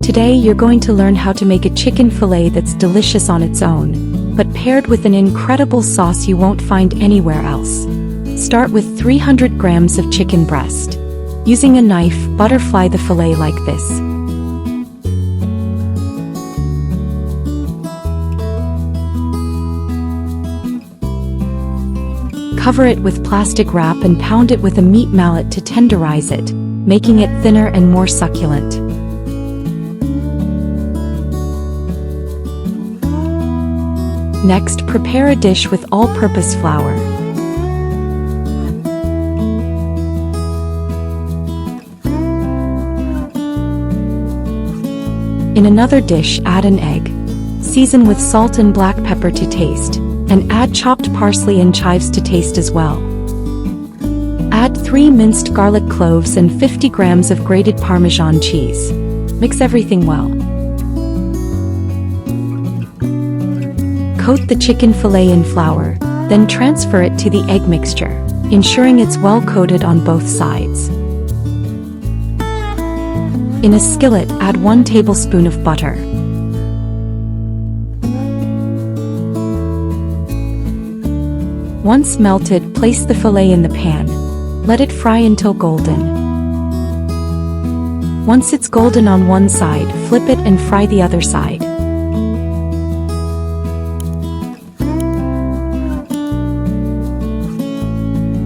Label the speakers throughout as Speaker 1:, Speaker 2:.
Speaker 1: Today you're going to learn how to make a chicken fillet that's delicious on its own, but paired with an incredible sauce you won't find anywhere else. Start with 300 grams of chicken breast. Using a knife, butterfly the fillet like this. Cover it with plastic wrap and pound it with a meat mallet to tenderize it, making it thinner and more succulent. Next, prepare a dish with all-purpose flour. In another dish, add an egg. Season with salt and black pepper to taste, and add chopped parsley and chives to taste as well. Add 3 minced garlic cloves and 50 grams of grated Parmesan cheese. Mix everything well. Coat the chicken fillet in flour, then transfer it to the egg mixture, ensuring it's well coated on both sides. In a skillet, add 1 tablespoon of butter. Once melted, place the fillet in the pan. Let it fry until golden. Once it's golden on one side, flip it and fry the other side.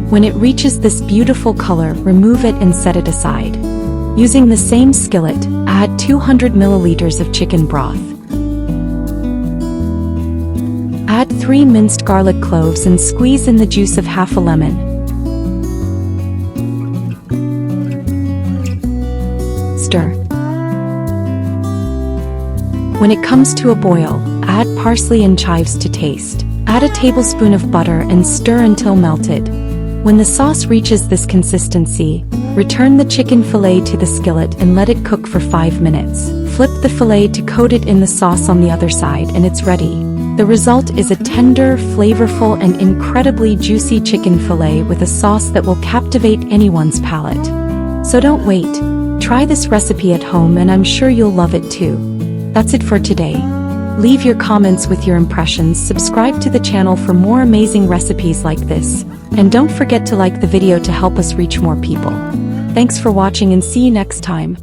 Speaker 1: When it reaches this beautiful color, remove it and set it aside. Using the same skillet, add 200 milliliters of chicken broth. Add 3 minced garlic cloves and squeeze in the juice of half a lemon. Stir. When it comes to a boil, add parsley and chives to taste. Add a tablespoon of butter and stir until melted. When the sauce reaches this consistency, return the chicken fillet to the skillet and let it cook for 5 minutes. Flip the fillet to coat it in the sauce on the other side and it's ready. The result is a tender, flavorful, and incredibly juicy chicken fillet with a sauce that will captivate anyone's palate. So don't wait. Try this recipe at home and I'm sure you'll love it too. That's it for today. Leave your comments with your impressions, subscribe to the channel for more amazing recipes like this, and don't forget to like the video to help us reach more people. Thanks for watching and see you next time.